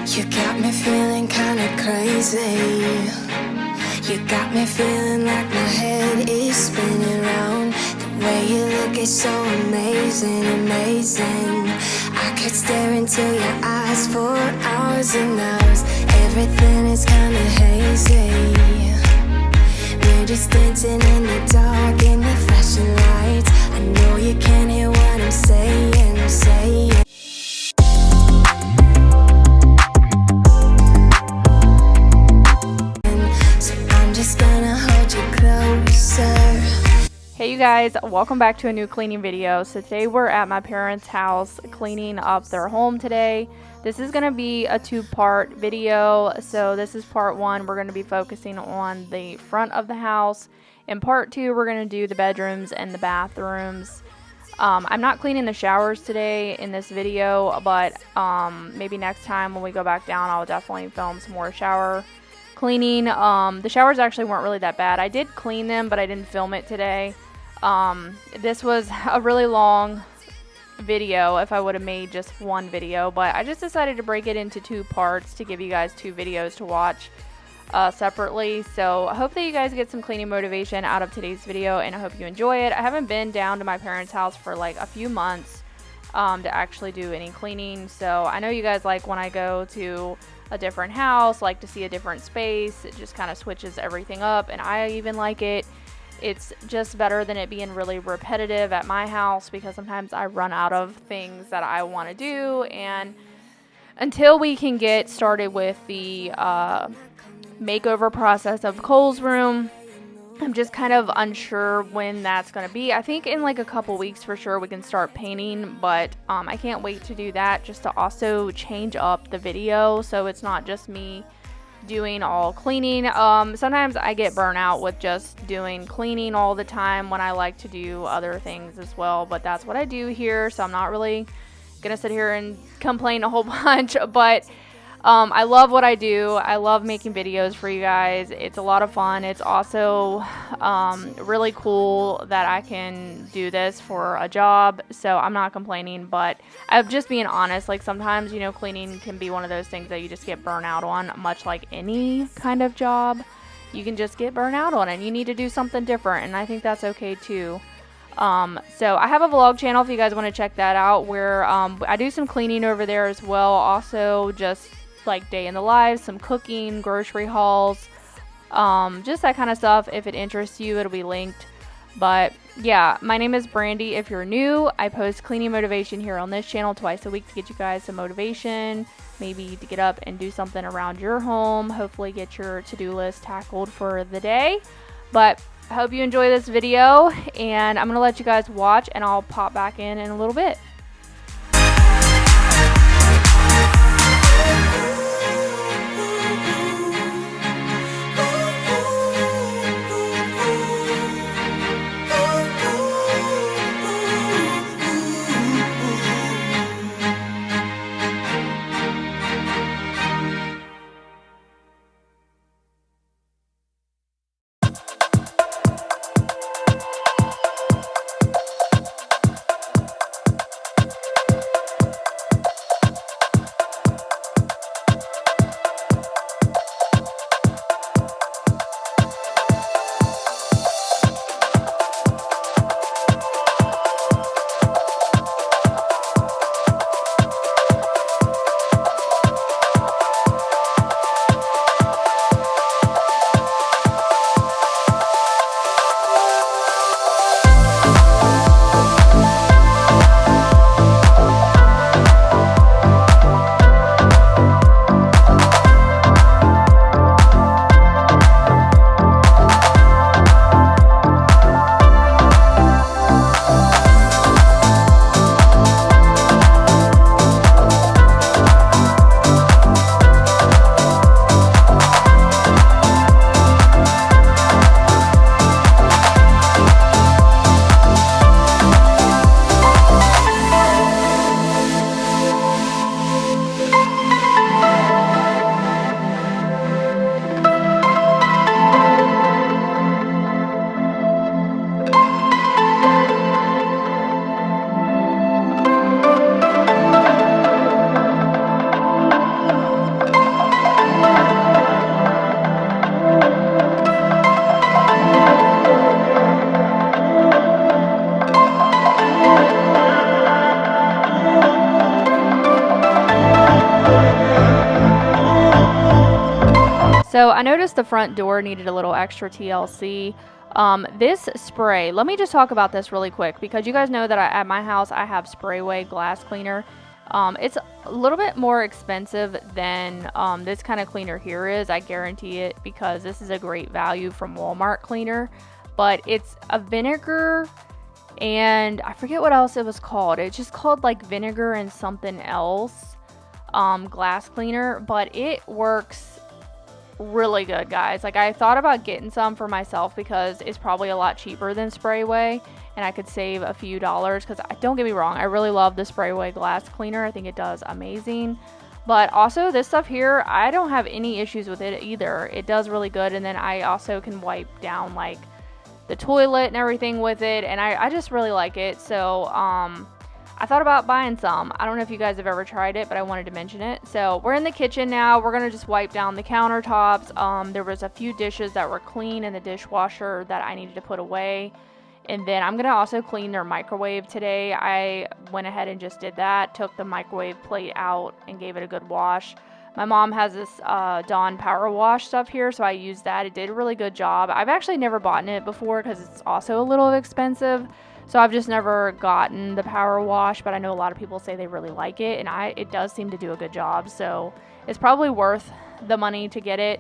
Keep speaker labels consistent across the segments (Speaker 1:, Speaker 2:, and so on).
Speaker 1: You got me feeling kinda crazy. You got me feeling like my head is spinning round. The way you look is so amazing, amazing. I could stare into your eyes for hours and hours. Everything is kinda hazy. We're just dancing in the dark in the flashing lights. I know you can't hear what I'm saying, saying.
Speaker 2: Hey you guys, welcome back to a new cleaning video. So today we're at my parents' house cleaning up their home today. This is going to be a two-part video. So this is part one. We're going to be focusing on the front of the house. In part two, we're going to do the bedrooms and the bathrooms. I'm not cleaning the showers today in this video, but maybe next time when we go back down, I'll definitely film some more shower cleaning. The showers actually weren't really that bad. I did clean them, but I didn't film it today. This was a really long video if I would have made just one video, but I just decided to break it into two parts to give you guys two videos to watch separately. So I hope that you guys get some cleaning motivation out of today's video, and I hope you enjoy it. I haven't been down to my parents' house for like a few months to actually do any cleaning, so I know you guys like when I go to a different house, like to see a different space. It just kind of switches everything up, and I even like it. It's just better than it being really repetitive at my house, because sometimes I run out of things that I want to do, and until we can get started with the makeover process of Cole's room, I'm just kind of unsure when that's going to be. I think in like a couple weeks for sure we can start painting, but I can't wait to do that, just to also change up the video so it's not just me doing all cleaning. Sometimes I get burnout with just doing cleaning all the time when I like to do other things as well, but that's what I do here, so I'm not really gonna sit here and complain a whole bunch. But I love what I do. I love making videos for you guys. It's a lot of fun. It's also really cool that I can do this for a job, so I'm not complaining, but I'm just being honest. Like sometimes, you know, cleaning can be one of those things that you just get burnt out on, much like any kind of job. You can just get burnt out on it, and you need to do something different, and I think that's okay too. So I have a vlog channel if you guys want to check that out, where I do some cleaning over there as well. Also just like day in the life, some cooking, grocery hauls, just that kind of stuff. If it interests you, it'll be linked. But yeah, my name is Brandy. If you're new, I post cleaning motivation here on this channel twice a week to get you guys some motivation, maybe to get up and do something around your home, hopefully get your to-do list tackled for the day. But I hope you enjoy this video, and I'm gonna let you guys watch, and I'll pop back in a little bit. So I noticed the front door needed a little extra TLC. This spray, let me just talk about this really quick, because you guys know that at my house I have Sprayway glass cleaner. It's a little bit more expensive than this kind of cleaner here is, I guarantee it, because this is a great value from Walmart cleaner. But it's a vinegar, and I forget what else it was called. It's just called like vinegar and something else glass cleaner, but it works really good, guys. Like, I thought about getting some for myself because it's probably a lot cheaper than Sprayway, and I could save a few dollars, because don't get me wrong, I really love the Sprayway glass cleaner. I think it does amazing. But also this stuff here, I don't have any issues with it either. It does really good. And then I also can wipe down like the toilet and everything with it, and I just really like it. So I thought about buying some. I don't know if you guys have ever tried it, but I wanted to mention it. So we're in the kitchen now. We're gonna just wipe down the countertops. There was a few dishes that were clean in the dishwasher that I needed to put away, and then I'm gonna also clean their microwave today. I went ahead and just did that, took the microwave plate out and gave it a good wash. My mom has this Dawn Power Wash stuff here, so I used that. It did a really good job. I've actually never bought it before because it's also a little expensive. So I've just never gotten the Power Wash, but I know a lot of people say they really like it, and it does seem to do a good job. So it's probably worth the money to get it,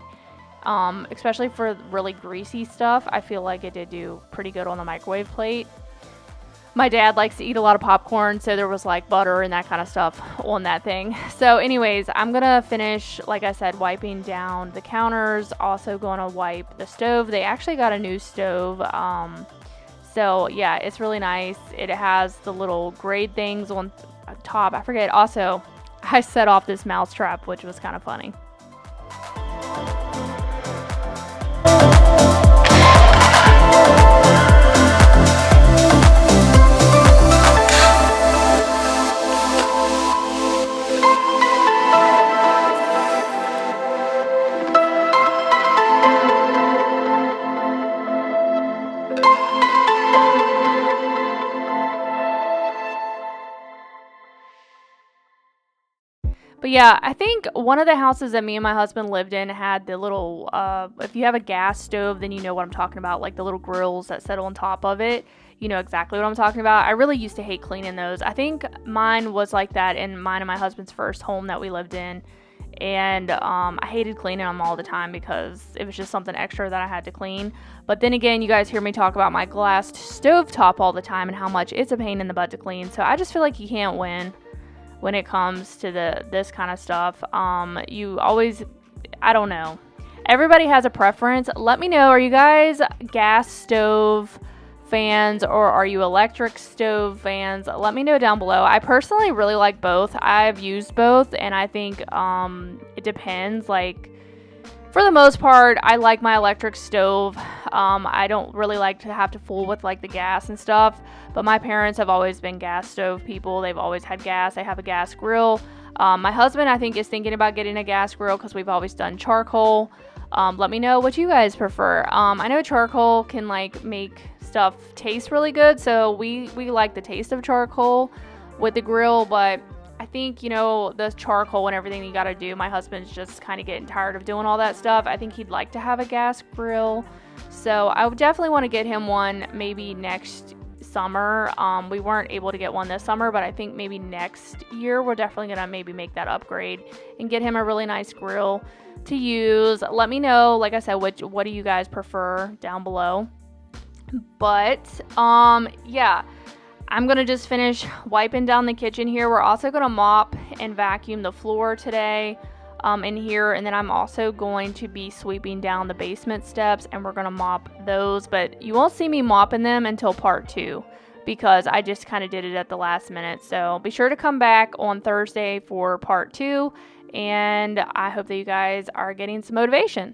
Speaker 2: especially for really greasy stuff. I feel like it did do pretty good on the microwave plate. My dad likes to eat a lot of popcorn, so there was like butter and that kind of stuff on that thing. So anyways, I'm gonna finish, like I said, wiping down the counters. Also gonna wipe the stove. They actually got a new stove. So yeah, it's really nice. It has the little grade things on top. I forget. Also, I set off this mouse trap, which was kind of funny. But yeah, I think one of the houses that me and my husband lived in had the little, if you have a gas stove, then you know what I'm talking about, like the little grills that sit on top of it. You know exactly what I'm talking about. I really used to hate cleaning those. I think mine was like that in mine and my husband's first home that we lived in. And I hated cleaning them all the time because it was just something extra that I had to clean. But then again, you guys hear me talk about my glass stovetop all the time and how much it's a pain in the butt to clean. So I just feel like you can't win when it comes to this kind of stuff. You always, I don't know. Everybody has a preference. Let me know, are you guys gas stove fans or are you electric stove fans? Let me know down below. I personally really like both. I've used both, and I think it depends. Like, for the most part, I like my electric stove. I don't really like to have to fool with like the gas and stuff, but my parents have always been gas stove people. They've always had gas. They have a gas grill. My husband, I think, is thinking about getting a gas grill because we've always done charcoal. Let me know what you guys prefer. I know charcoal can like make stuff taste really good, so we like the taste of charcoal with the grill, but I think, you know, the charcoal and everything you gotta do, my husband's just kind of getting tired of doing all that stuff. I think he'd like to have a gas grill, so I would definitely want to get him one maybe next summer. We weren't able to get one this summer, but I think maybe next year we're definitely gonna maybe make that upgrade and get him a really nice grill to use. Let me know, like I said, what do you guys prefer down below. But yeah, I'm gonna just finish wiping down the kitchen here. We're also gonna mop and vacuum the floor today in here, and then I'm also going to be sweeping down the basement steps, and we're gonna mop those, but you won't see me mopping them until part 2 because I just kind of did it at the last minute. So be sure to come back on Thursday for part 2, and I hope that you guys are getting some motivation.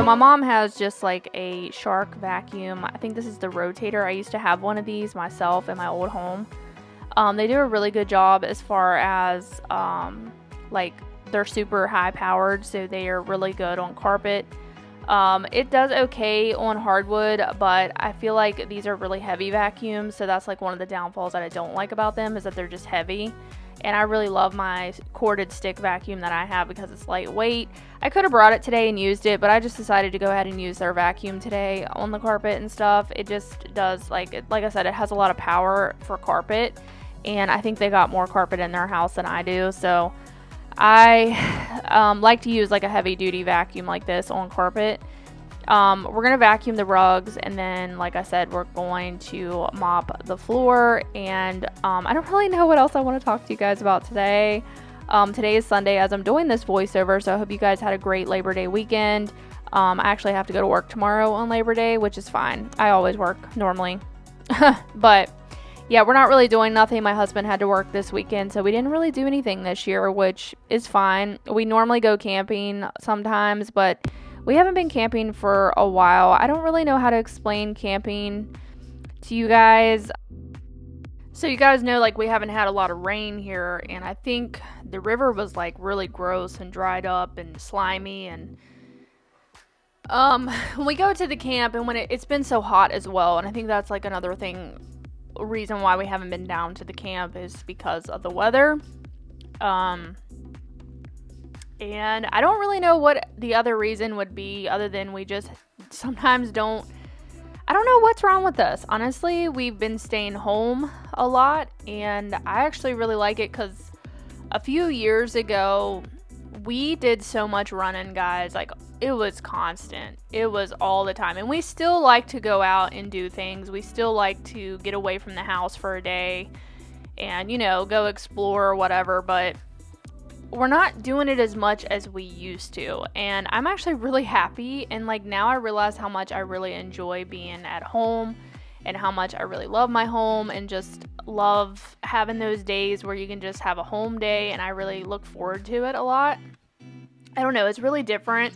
Speaker 2: My mom has just like a Shark vacuum. I think this is the rotator. I used to have one of these myself in my old home. They do a really good job as far as like they're super high powered, so they are really good on carpet. It does okay on hardwood, but I feel like these are really heavy vacuums, so that's like one of the downfalls that I don't like about them, is that they're just heavy. And I really love my corded stick vacuum that I have because it's lightweight. I could have brought it today and used it, but I just decided to go ahead and use their vacuum today on the carpet and stuff. It just does, like I said, it has a lot of power for carpet, and I think they got more carpet in their house than I do. So I like to use like a heavy duty vacuum like this on carpet. We're going to vacuum the rugs, and then, like I said, we're going to mop the floor, and I don't really know what else I want to talk to you guys about today. Today is Sunday as I'm doing this voiceover, so I hope you guys had a great Labor Day weekend. I actually have to go to work tomorrow on Labor Day, which is fine. I always work normally. But yeah, we're not really doing nothing. My husband had to work this weekend, so we didn't really do anything this year, which is fine. We normally go camping sometimes, but we haven't been camping for a while. I don't really know how to explain camping to you guys. So you guys know, like, we haven't had a lot of rain here, and I think the river was like really gross and dried up and slimy, and when we go to the camp, and when it's been so hot as well, and I think that's like another reason why we haven't been down to the camp, is because of the weather. And I don't really know what the other reason would be, other than we just sometimes I don't know what's wrong with us. Honestly, we've been staying home a lot, and I actually really like it, because a few years ago, we did so much running, guys. Like, it was constant. It was all the time. And we still like to go out and do things. We still like to get away from the house for a day and, go explore or whatever, but we're not doing it as much as we used to, and I'm actually really happy. And like, now I realize how much I really enjoy being at home, and how much I really love my home, and just love having those days where you can just have a home day, and I really look forward to it a lot. I don't know, it's really different.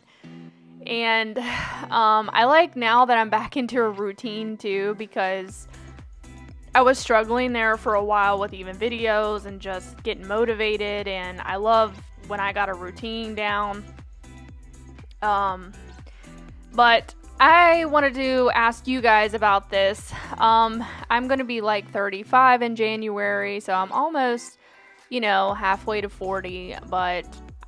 Speaker 2: And I like now that I'm back into a routine too, because I was struggling there for a while with even videos and just getting motivated, and I love when I got a routine down. But I wanted to ask you guys about this. I'm going to be like 35 in January, so I'm almost, halfway to 40, but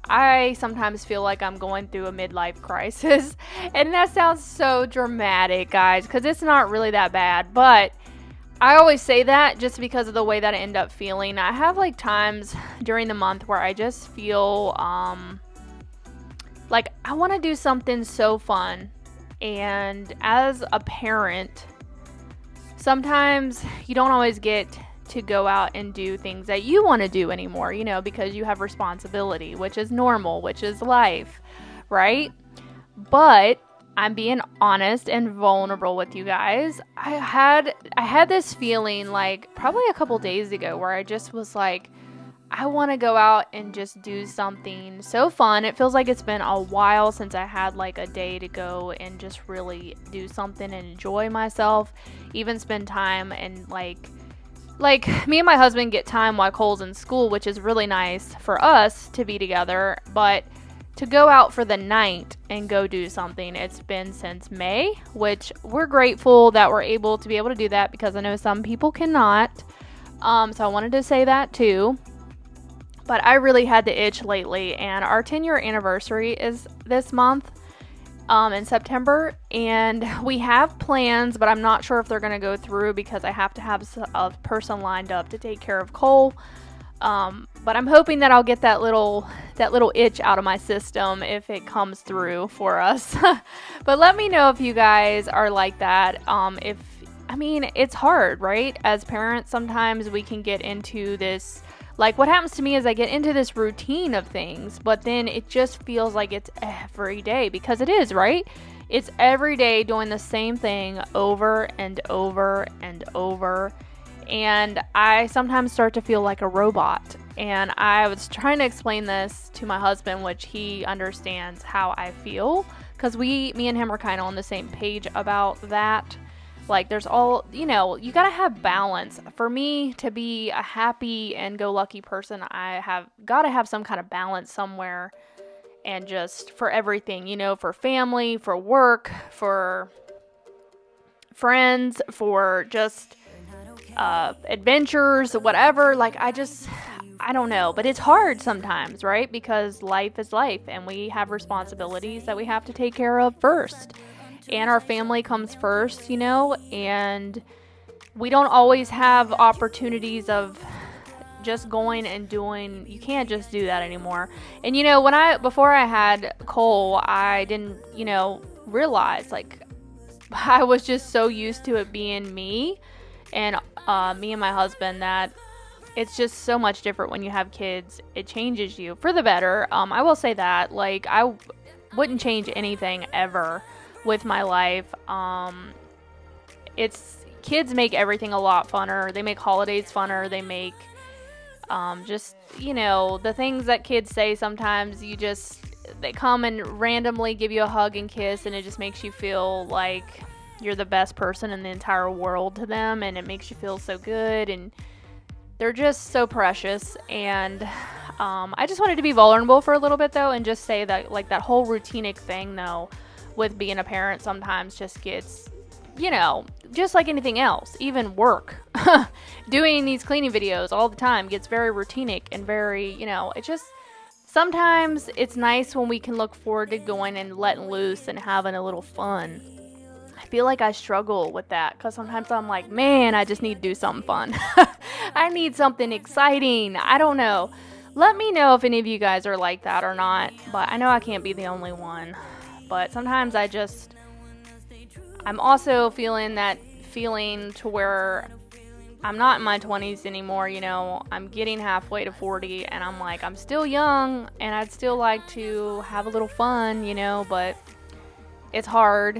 Speaker 2: I sometimes feel like I'm going through a midlife crisis, and that sounds so dramatic, guys, because it's not really that bad, but I always say that just because of the way that I end up feeling. I have like times during the month where I just feel like I want to do something so fun. And as a parent, sometimes you don't always get to go out and do things that you want to do anymore, because you have responsibility, which is normal, which is life, right? But I'm being honest and vulnerable with you guys. I had this feeling like probably a couple days ago where I just was like, I want to go out and just do something so fun. It feels like it's been a while since I had like a day to go and just really do something and enjoy myself, even spend time and like me and my husband get time while Cole's in school, which is really nice for us to be together, but to go out for the night and go do something, it's been since May, which we're grateful that we're able to do that because I know some people cannot. So I wanted to say that too. But I really had the itch lately, and our 10-year anniversary is this month in September, and we have plans, but I'm not sure if they're going to go through because I have to have a person lined up to take care of Cole. But I'm hoping that I'll get that little itch out of my system if it comes through for us. But let me know if you guys are like that. It's hard, right? As parents, sometimes we can get into this, like what happens to me is I get into this routine of things, but then it just feels like it's every day, because it is, right? It's every day doing the same thing over and over and over. And I sometimes start to feel like a robot. And I was trying to explain this to my husband, which he understands how I feel, because me and him are kind of on the same page about that. Like, there's you gotta have balance. For me to be a happy and go lucky person, I have gotta have some kind of balance somewhere. And just for everything, for family, for work, for friends, for just adventures, whatever. Like, I don't know, but it's hard sometimes, right? Because life is life, and we have responsibilities that we have to take care of first, and our family comes first, and we don't always have opportunities of just going and doing. You can't just do that anymore. And before I had Cole, I didn't realize, like, I was just so used to it being me and me and my husband, that it's just so much different when you have kids. It changes you for the better. I will say that, like, I wouldn't change anything ever with my life. Kids make everything a lot funner. They make holidays funner. They make the things that kids say sometimes, they come and randomly give you a hug and kiss, and it just makes you feel like you're the best person in the entire world to them, and it makes you feel so good, and they're just so precious. And I just wanted to be vulnerable for a little bit, though, and just say that, like, that whole routinic thing, though, with being a parent sometimes just gets, just like anything else, even work, doing these cleaning videos all the time gets very routinic and very, it just, sometimes it's nice when we can look forward to going and letting loose and having a little fun. I feel like I struggle with that because sometimes I'm like, man, I just need to do something fun. I need something exciting. I don't know. Let me know if any of you guys are like that or not, but I know I can't be the only one. But sometimes I'm also feeling that feeling to where I'm not in my 20s anymore, I'm getting halfway to 40, and I'm like, I'm still young, and I'd still like to have a little fun, but it's hard.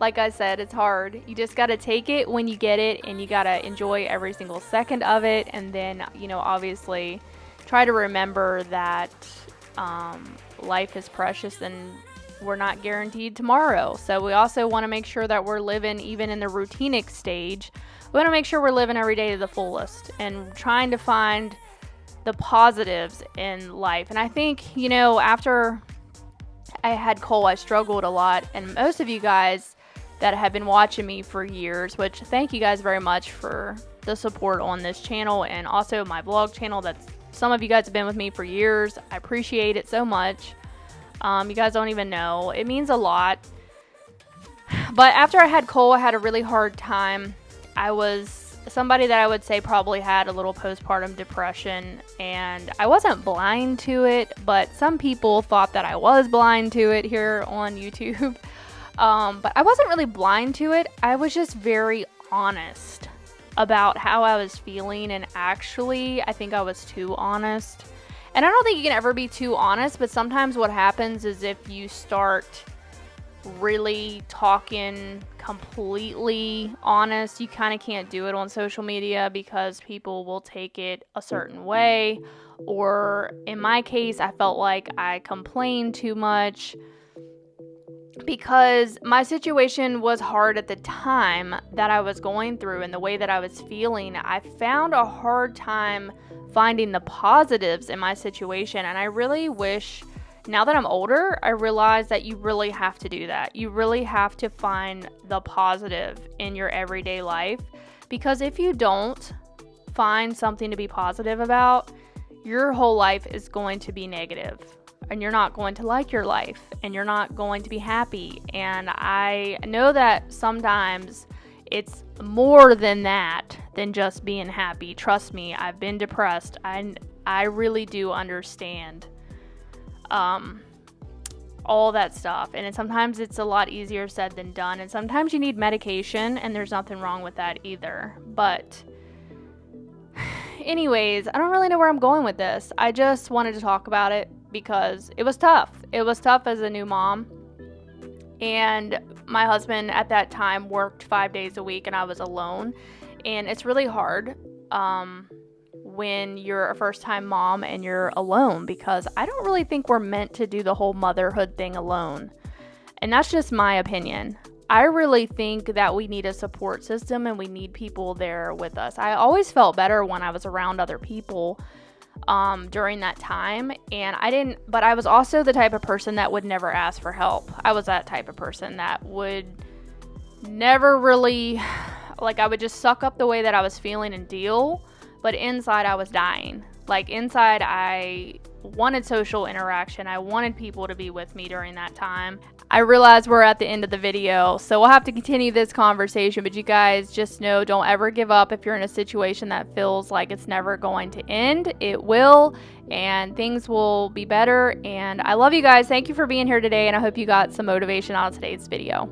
Speaker 2: Like I said, it's hard. You just got to take it when you get it, and you got to enjoy every single second of it. And then, obviously try to remember that life is precious and we're not guaranteed tomorrow. So we also want to make sure that we're living, even in the routinic stage, we want to make sure we're living every day to the fullest and trying to find the positives in life. And I think, after I had Cole, I struggled a lot. And most of you guys that have been watching me for years, which thank you guys very much for the support on this channel and also my vlog channel. Some of you guys have been with me for years. I appreciate it so much. You guys don't even know. It means a lot. But after I had Cole, I had a really hard time. I was somebody that I would say probably had a little postpartum depression, and I wasn't blind to it, but some people thought that I was blind to it here on YouTube. But I wasn't really blind to it. I was just very honest about how I was feeling, and actually, I think I was too honest. And I don't think you can ever be too honest, but sometimes what happens is if you start really talking completely honest. You kind of can't do it on social media because people will take it a certain way. Or in my case, I felt like I complained too much because my situation was hard at the time that I was going through and the way that I was feeling. I found a hard time finding the positives in my situation, and I really wish, now that I'm older, I realize that you really have to do that. You really have to find the positive in your everyday life, because if you don't find something to be positive about, your whole life is going to be negative, and you're not going to like your life, and you're not going to be happy. And I know that sometimes it's more than that, than just being happy. Trust me, I've been depressed. I really do understand all that stuff, and sometimes it's a lot easier said than done, and sometimes you need medication, and there's nothing wrong with that either. But anyways, I don't really know where I'm going with this. I just wanted to talk about it because it was tough. It was tough as a new mom, and my husband at that time worked 5 days a week, and I was alone, and it's really hard when you're a first-time mom and you're alone, because I don't really think we're meant to do the whole motherhood thing alone. And that's just my opinion. I really think that we need a support system, and we need people there with us. I always felt better when I was around other people during that time, and but I was also the type of person that would never ask for help. I was that type of person that would never really, like, I would just suck up the way that I was feeling and deal. But inside, I was dying. Like, inside, I wanted social interaction. I wanted people to be with me during that time. I realize we're at the end of the video, so we'll have to continue this conversation. But you guys just know, don't ever give up if you're in a situation that feels like it's never going to end. It will, and things will be better. And I love you guys. Thank you for being here today, and I hope you got some motivation out of today's video.